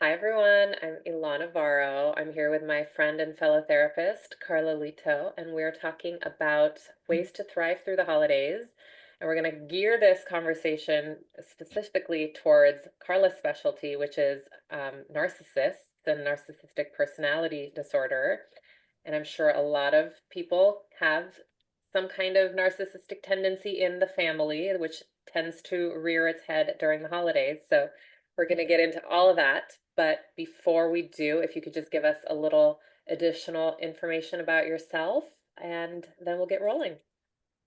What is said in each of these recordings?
Hi everyone, I'm Ilona Varo. I'm here with my friend and fellow therapist, Carla Litto, and we're talking about ways to thrive through the holidays. And we're going to gear this conversation specifically towards Carla's specialty, which is narcissists and narcissistic personality disorder. And I'm sure a lot of people have some kind of narcissistic tendency in the family, which tends to rear its head during the holidays. So we're going to get into all of that. But before we do, if you could just give us a little additional information about yourself, and then we'll get rolling.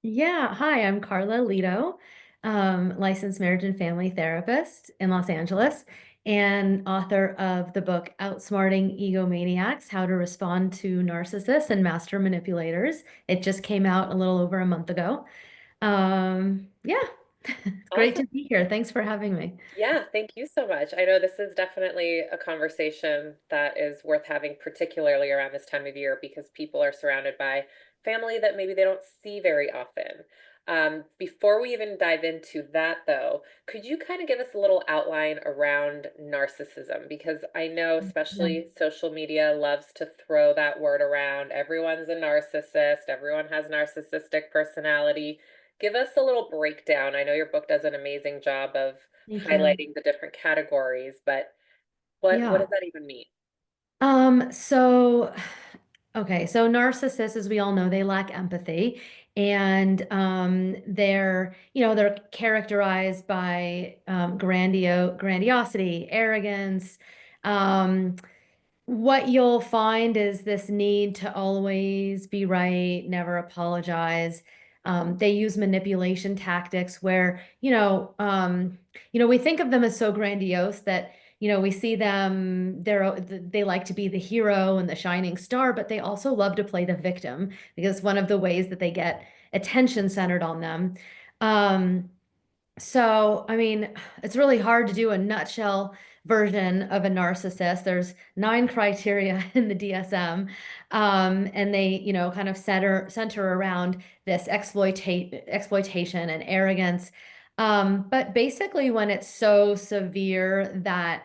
Yeah, hi, I'm Carla Litto, licensed marriage and family therapist in Los Angeles, and author of the book Outsmarting Egomaniacs: How to Respond to Narcissists and Master Manipulators. It just came out a little over a month ago. Yeah, it's great Awesome. to be here. Thanks for having me. Yeah, thank you so much. I know this is definitely a conversation that is worth having, particularly around this time of year, because people are surrounded by family that maybe they don't see very often. Before we even dive into that, though, could you kind of give us a little outline around narcissism? Because I know, Yeah. especially social media loves to throw that word around. Everyone's a narcissist, everyone has narcissistic personality. Give us a little breakdown. I know your book does an amazing job of Thank you. highlighting the different categories, but what Yeah. does that even mean? So okay, so narcissists, as we all know, they lack empathy, and they're characterized by grandiosity, arrogance. Um, what you'll find is this need to always be right, never apologize. They use manipulation tactics where, we think of them as so grandiose that, we see them, they like to be the hero and the shining star, but they also love to play the victim because one of the ways that they get attention centered on them. Um, so, I mean, it's really hard to do a nutshell version of a narcissist. There's 9 criteria in the DSM, and they, kind of center around this exploitation and arrogance. But basically, when it's so severe that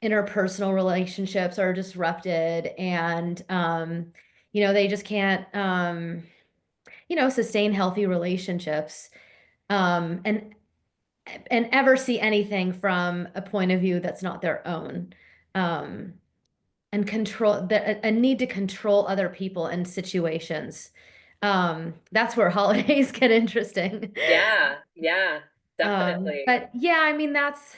interpersonal relationships are disrupted and, they just can't, sustain healthy relationships. And ever see anything from a point of view that's not their own. Um, and a need to control other people and situations. That's where holidays get interesting. Yeah, yeah, definitely. But yeah, I mean that's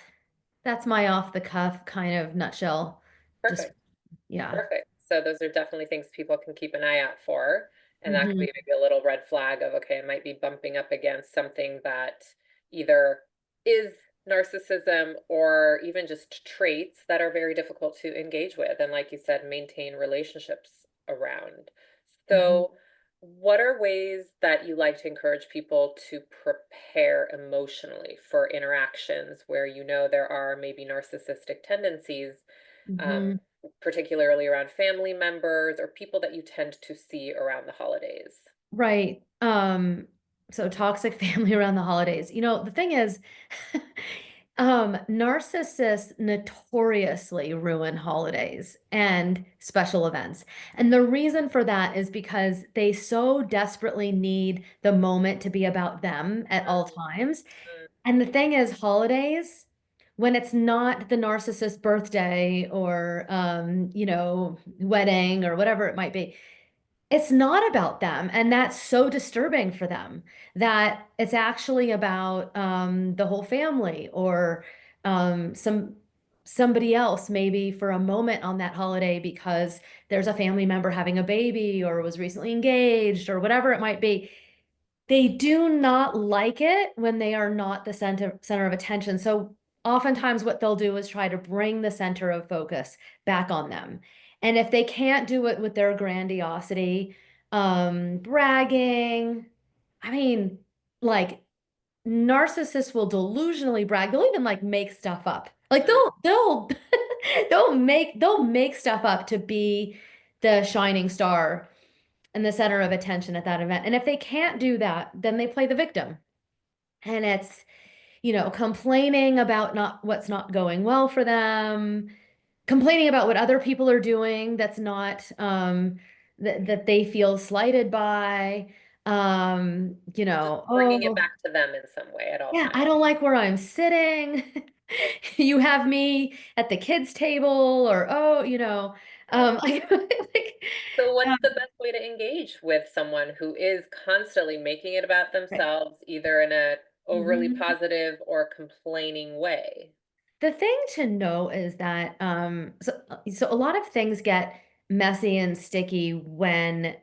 my off the cuff kind of nutshell. Just Perfect. yeah. Perfect. So those are definitely things people can keep an eye out for. And that could Hmm. be maybe a little red flag of, okay, I might be bumping up against something that either is narcissism or even just traits that are very difficult to engage with. And like you said, maintain relationships around. Hmm. So, what are ways that you like to encourage people to prepare emotionally for interactions where you know there are maybe narcissistic tendencies? Um, Hmm. particularly around family members or people that you tend to see around the holidays. Right. So toxic family around the holidays. The thing is, narcissists notoriously ruin holidays and special events. And the reason for that is because they so desperately need the moment to be about them at all times. Mhm. And the thing is, holidays, when it's not the narcissist's birthday or wedding or whatever it might be, it's not about them, and that's so disturbing for them that it's actually about the whole family or somebody else maybe for a moment on that holiday because there's a family member having a baby or was recently engaged or whatever it might be. They do not like it when they are not the center of attention. So oftentimes what they'll do is try to bring the center of focus back on them. And if they can't do it with their grandiosity, bragging, I mean, like narcissists will delusionally brag. They'll even like make stuff up. Like Mm. they'll they'll make stuff up to be the shining star and the center of attention at that event. And if they can't do that, then they play the victim. And it's, complaining about not what's not going well for them, complaining about what other people are doing that's not that they feel slighted by. Just bringing it Oh, back to them in some way at all yeah, times. I don't like where I'm sitting. You have me at the kids' table, or oh, Yeah. like, So what's um, the best way to engage with someone who is constantly making it about right. themselves, either in a overly Mhm. positive or complaining way? The thing to know is that so a lot of things get messy and sticky when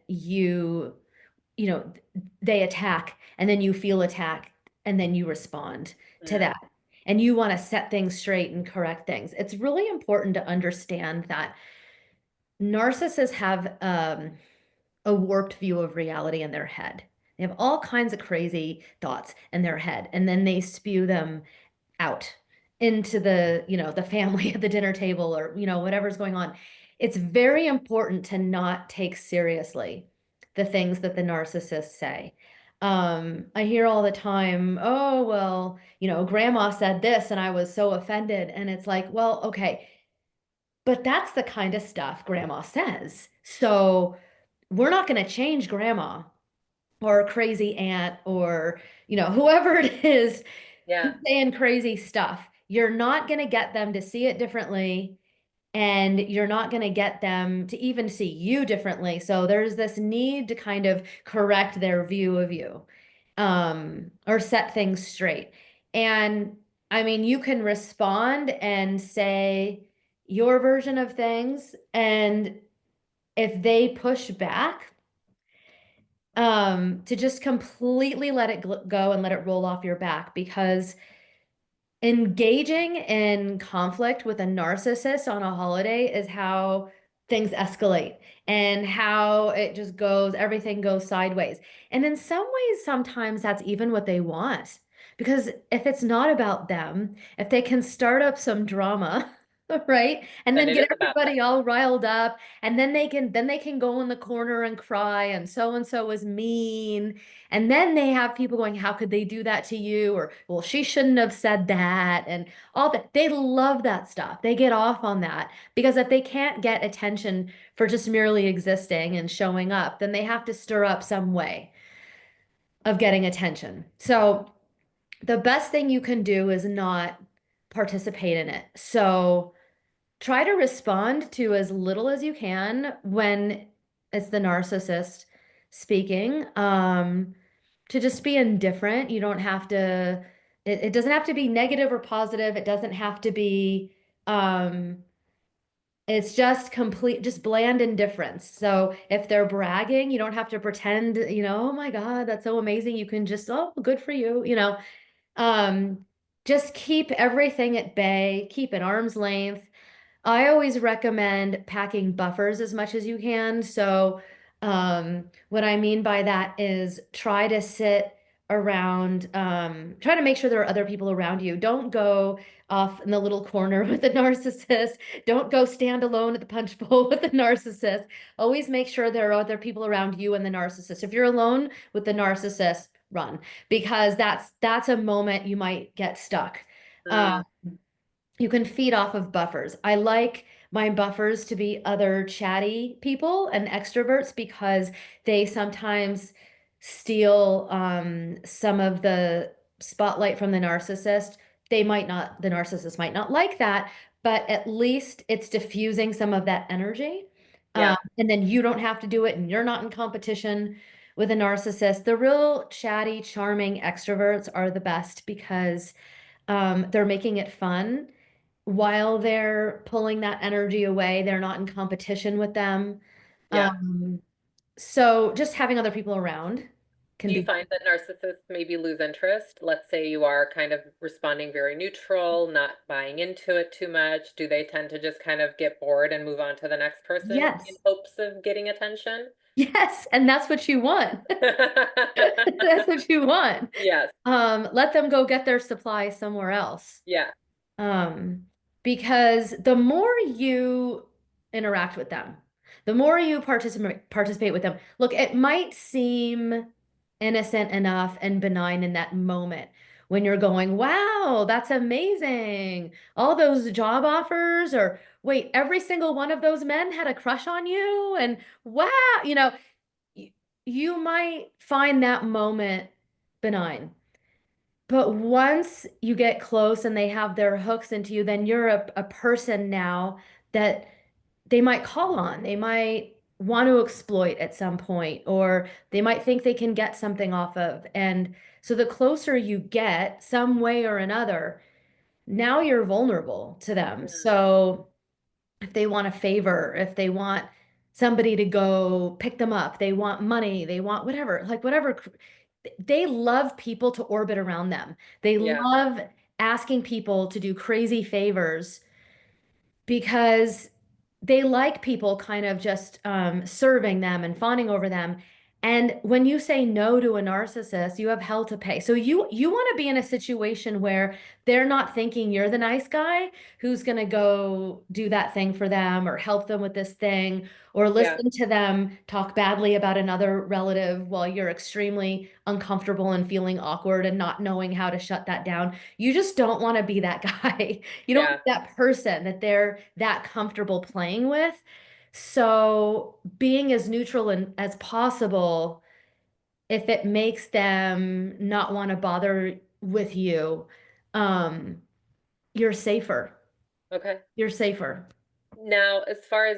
they attack and then you feel attacked and then you respond to Mm, that. And you want to set things straight and correct things. It's really important to understand that narcissists have a warped view of reality in their head. They have all kinds of crazy thoughts in their head, and then they spew them out into the family at the dinner table, or whatever's going on. It's very important to not take seriously the things that the narcissists say. I hear all the time, oh, well, grandma said this and I was so offended. And it's like, well, okay, but that's the kind of stuff grandma says. So we're not going to change grandma or crazy aunt, or whoever it is who's yeah, saying crazy stuff. You're not going to get them to see it differently, and you're not going to get them to even see you differently. So there's this need to kind of correct their view of you, or set things straight. And I mean, you can respond and say your version of things, and if they push back, to just completely let it go and let it roll off your back, because engaging in conflict with a narcissist on a holiday is how things escalate, and how it just goes, everything goes sideways. And in some ways, sometimes that's even what they want. Because if it's not about them, if they can start up some drama, right? And then then it get is about them. everybody all riled up, and then they can go in the corner and cry, and so was mean, and then they have people going, how could they do that to you? Or, well, she shouldn't have said that. And all that. They love that stuff. They get off on that because if they can't get attention for just merely existing and showing up, then they have to stir up some way of getting attention. So the best thing you can do is not participate in it. So try to respond to as little as you can when it's the narcissist speaking. To just be indifferent. You don't have to, it doesn't have to be negative or positive. It doesn't have to be, it's just complete, just bland indifference. So if they're bragging, you don't have to pretend, oh my God, that's so amazing. You can just, oh, good for you, um, just keep everything at bay, keep at arm's length. I always recommend packing buffers as much as you can. So, what I mean by that is try to sit around, try to make sure there are other people around you. Don't go off in the little corner with the narcissist. Don't go stand alone at the punch bowl with the narcissist. Always make sure there are other people around you and the narcissist. If you're alone with the narcissist, run, because that's a moment you might get stuck. Mm, You can feed off of buffers. I like my buffers to be other chatty people and extroverts, because they sometimes steal some of the spotlight from the narcissist. The narcissist might not like that, but at least it's diffusing some of that energy. yeah, And then you don't have to do it, and you're not in competition with a narcissist. The real chatty, charming extroverts are the best, because they're making it fun while they're pulling that energy away. They're not in competition with them. yeah. Um, so just having other people around can Do you be, find that narcissists maybe lose interest? Let's say you are kind of responding very neutral, not buying into it too much. Do they tend to just kind of get bored and move on to the next person in yes, hopes of getting attention? yes, and that's what you want. That's what you want. Yes, Let them go get their supply somewhere else. yeah, Um, because the more you interact with them, the more you participate with them. Look, it might seem innocent enough and benign in that moment when you're going, "Wow, that's amazing. All those job offers," or wait, every single one of those men had a crush on you? And wow, you know, y- you might find that moment benign. But once you get close and they have their hooks into you, then you're a person now that they might call on. They might want to exploit at some point, or they might think they can get something off of. And so the closer you get, some way or another, now you're vulnerable to them. Mm, So if they want a favor, if they want somebody to go pick them up, they want money, they want whatever, like whatever. They love people to orbit around them. They yeah, love asking people to do crazy favors because they like people kind of just serving them and fawning over them. And when you say no to a narcissist, you have hell to pay. So you want to be in a situation where they're not thinking you're the nice guy who's going to go do that thing for them or help them with this thing or yeah, listen to them talk badly about another relative while you're extremely uncomfortable and feeling awkward and not knowing how to shut that down. You just don't want to be that guy. You don't want yeah. to be that person that they're that comfortable playing with. So being as neutral as possible, if it makes them not want to bother with you, um, you're safer. Okay. You're safer. Now, as far as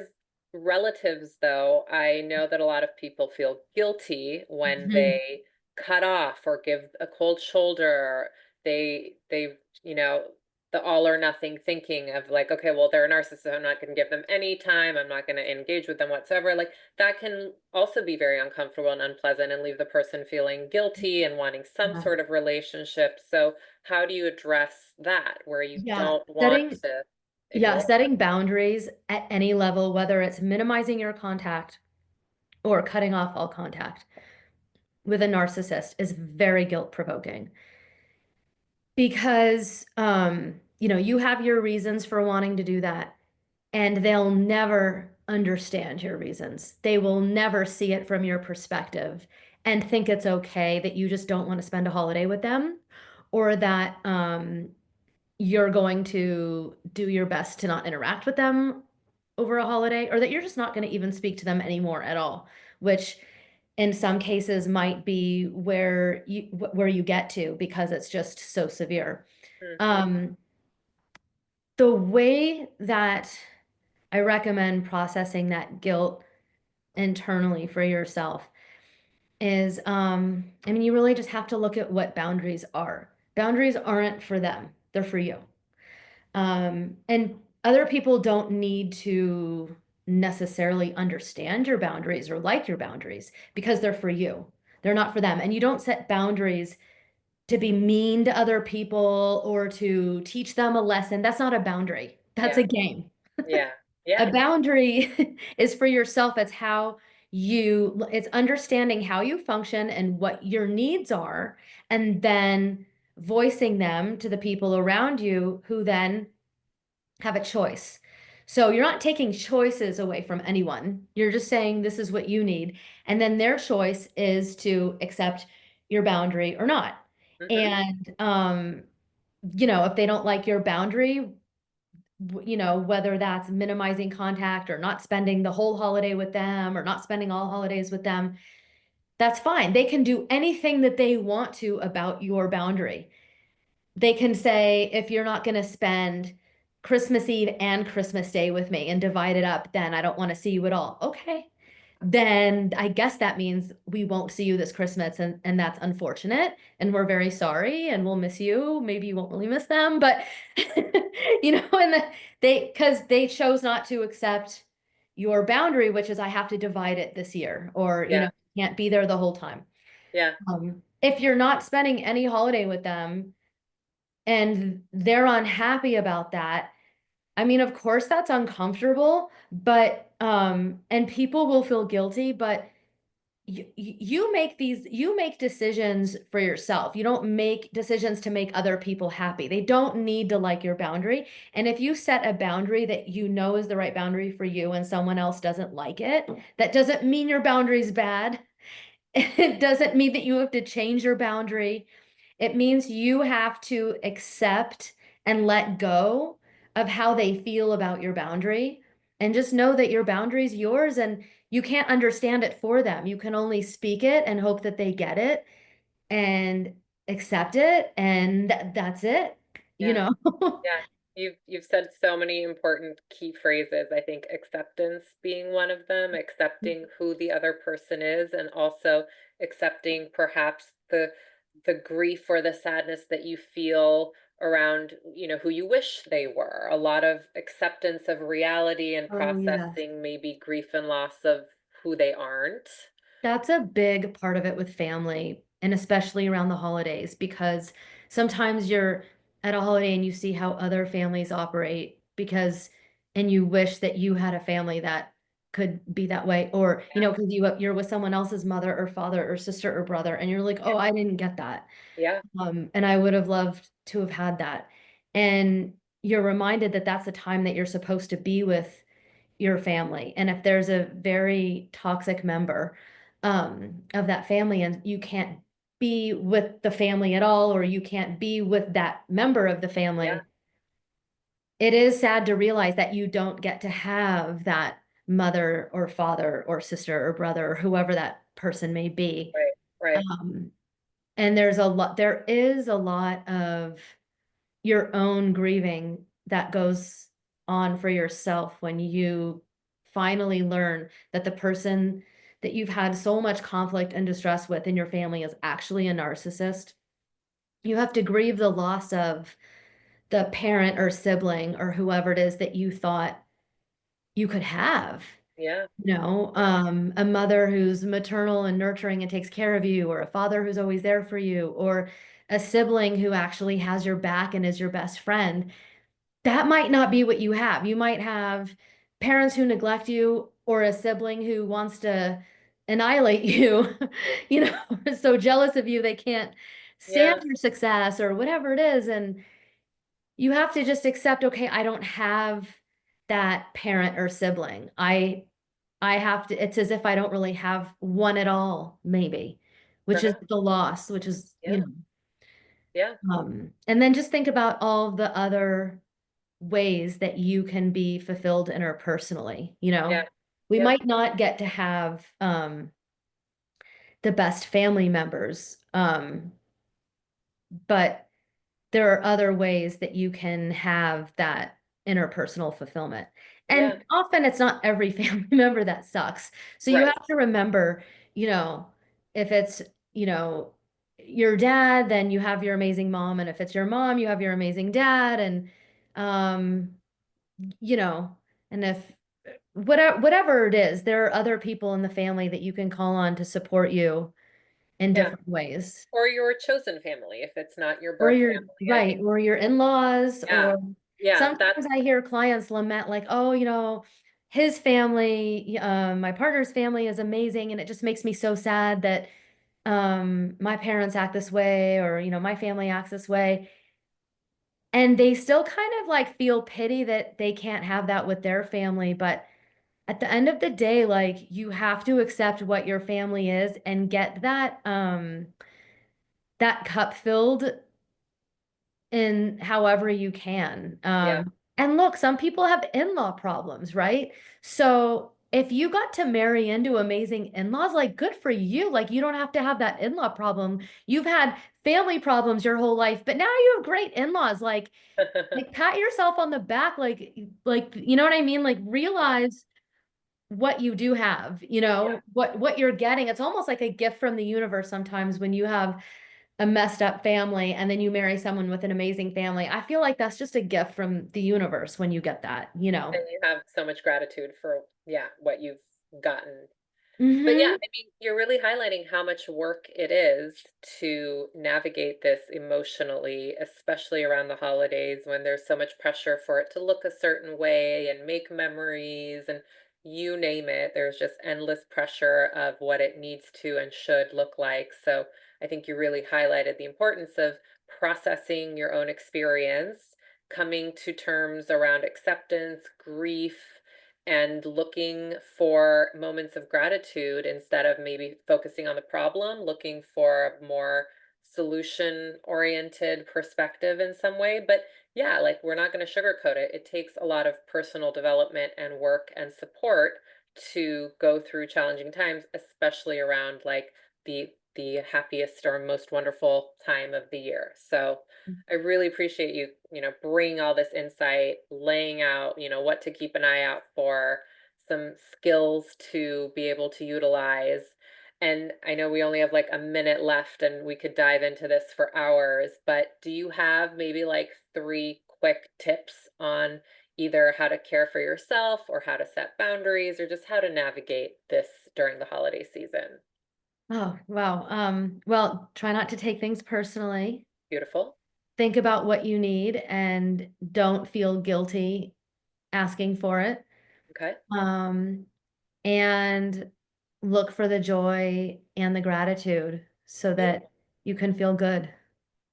relatives, though, I know that a lot of people feel guilty when Mhm. they cut off or give a cold shoulder. You know, the all or nothing thinking of like, okay, well, they're a narcissist. I'm not going to give them any time. I'm not going to engage with them whatsoever. Like that can also be very uncomfortable and unpleasant and leave the person feeling guilty and wanting some Yeah. sort of relationship. So, how do you address that where you Yeah. don't want to Yeah, ignore? setting boundaries at any level, whether it's minimizing your contact or cutting off all contact with a narcissist is very guilt provoking because you have your reasons for wanting to do that and they'll never understand your reasons. They will never see it from your perspective and think it's okay that you just don't want to spend a holiday with them or that you're going to do your best to not interact with them over a holiday or that you're just not going to even speak to them anymore at all, which in some cases might be where you get to because it's just so severe. Hmm. Um, the way that I recommend processing that guilt internally for yourself is, I mean, you really just have to look at what boundaries are. Boundaries aren't for them, they're for you. And other people don't need to necessarily understand your boundaries or like your boundaries because they're for you. They're not for them. And you don't set boundaries to be mean to other people or to teach them a lesson. That's not a boundary. That's Yeah. a game. Yeah. A Yeah. boundary is for yourself. It's understanding how you function and what your needs are, and then voicing them to the people around you who then have a choice. So you're not taking choices away from anyone. You're just saying this is what you need. And then their choice is to accept your boundary or not. Hmm. And if they don't like your boundary, whether that's minimizing contact or not spending the whole holiday with them or not spending all holidays with them, that's fine. They can do anything that they want to about your boundary. They can say, if you're not going to spend Christmas Eve and Christmas Day with me and divide it up, then I don't want to see you at all. Okay. Then I guess that means we won't see you this Christmas, and that's unfortunate. And we're very sorry and we'll miss you. Maybe you won't really miss them, but and because they chose not to accept your boundary, which is I have to divide it this year, or Yeah. can't be there the whole time. Yeah. If you're not spending any holiday with them, and they're unhappy about that. I mean, of course that's uncomfortable, but and people will feel guilty, but you make decisions for yourself. You don't make decisions to make other people happy. They don't need to like your boundary. And if you set a boundary that you know is the right boundary for you and someone else doesn't like it, that doesn't mean your boundary's bad. It doesn't mean that you have to change your boundary. It means you have to accept and let go of how they feel about your boundary. And just know that your boundary is yours and you can't understand it for them. You can only speak it and hope that they get it and accept it. And that's it, you Yeah. know? Yeah, you've said so many important key phrases. I think acceptance being one of them, accepting who the other person is, and also accepting perhaps the grief or the sadness that you feel around, who you wish they were. A lot of acceptance of reality and Oh, yes. processing maybe grief and loss of who they aren't. That's a big part of it with family, and especially around the holidays, because sometimes you're at a holiday and you see how other families operate and you wish that you had a family that could be that way, or, Yeah, because you're with someone else's mother or father or sister or brother, and you're like, yeah, "Oh, I didn't get that." yeah, And I would have loved to have had that. And you're reminded that that's the time that you're supposed to be with your family. And if there's a very toxic member of that family and you can't be with the family at all, or you can't be with that member of the yeah, family, it is sad to realize that you don't get to have that mother or father or sister or brother or whoever that person may be. right, right. Um, and there is a lot of your own grieving that goes on for yourself when you finally learn that the person that you've had so much conflict and distress with in your family is actually a narcissist. You have to grieve the loss of the parent or sibling or whoever it is that you thought you could have. Yeah, yeah, A mother who's maternal and nurturing and takes care of you, or a father who's always there for you, or a sibling who actually has your back and is your best friend. That might not be what you have. You might have parents who neglect you or a sibling who wants to annihilate you, so jealous of you they can't stand yeah, your success or whatever it is. And you have to just accept, okay, I don't have that parent or sibling. I have to, it's as if I don't really have one at all, maybe, which is perhaps. the loss, which is, Yeah, yeah, and then just think about all the other ways that you can be fulfilled interpersonally, you yeah, know? We yeah, might not get to have, the best family members, but there are other ways that you can have that interpersonal fulfillment. And yeah, often it's not every family member that sucks. So you right. have to remember, you know, if it's, you know, your dad, then you have your amazing mom. And if it's your mom, you have your amazing dad. And, um, you know, and if whatever it is, there are other people in the family that you can call on to support you in Yeah. different ways. Or your chosen family if it's not your Or birth your family. I right, think, or your in-laws, yeah, or yeah, sometimes I hear clients lament like, "Oh, his family, my partner's family is amazing, and it just makes me so sad that, my parents act this way or, my family acts this way." And they still kind of, like, feel pity that they can't have that with their family, but at the end of the day, like, you have to accept what your family is and get that cup filled in however you can. yeah, And look, some people have in-law problems, right? So if you got to marry into amazing in-laws, like good for you. Like you don't have to have that in-law problem. You've had family problems your whole life, but now you have great in-laws. Like pat yourself on the back, like you know what I mean? Like realize what you do have, yeah. what you're getting. It's almost like a gift from the universe sometimes when you have a messed up family and then you marry someone with an amazing family. I feel like that's just a gift from the universe when you get that. And you have so much gratitude for, yeah, what you've gotten. But yeah, Mhm. I mean, you're really highlighting how much work it is to navigate this emotionally, especially around the holidays when there's so much pressure for it to look a certain way and make memories and you name it. There's just endless pressure of what it needs to and should look like. So I think you really highlighted the importance of processing your own experience, coming to terms around acceptance, grief, and looking for moments of gratitude instead of maybe focusing on the problem, looking for more solution-oriented perspective in some way, but yeah, like, we're not gonna sugarcoat it. It takes a lot of personal development and work and support to go through challenging times, especially around, like, the happiest or most wonderful time of the year. So, I really appreciate you, bringing all this insight, laying out, what to keep an eye out for, some skills to be able to utilize. And I know we only have like a minute left and we could dive into this for hours, but do you have maybe like three quick tips on either how to care for yourself or how to set boundaries or just how to navigate this during the holiday season? Oh, wow. Well, try not to take things personally. Beautiful. Think about what you need and don't feel guilty asking for it. Okay. Um, and look for the joy and the gratitude so Beautiful. that you can feel good.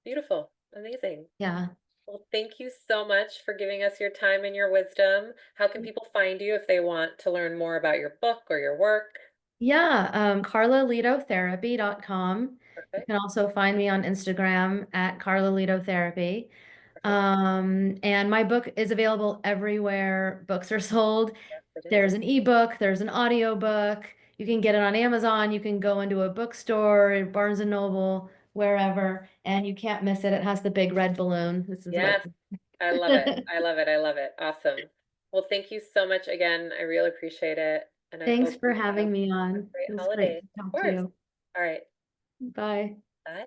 Beautiful. Amazing. Yeah. Well, thank you so much for giving us your time and your wisdom. How can people find you if they want to learn more about your book or your work? Yeah, carlalitotherapy.com. You Perfect. can also find me on Instagram at carlalitotherapy. Perfect. And my book is available everywhere books are sold. Yes, it is. There's an ebook, there's an audiobook. You can get it on Amazon. You can go into a bookstore, Barnes and Noble, wherever, and you can't miss it. It has the big red balloon. This is what. Yes. I love it. I love it. I love it. Awesome. Well, thank you so much again. I really appreciate it. And I Thanks hope for you have having me a on. great It was great holiday. to Of talk to course. you. All right. Bye. Bye.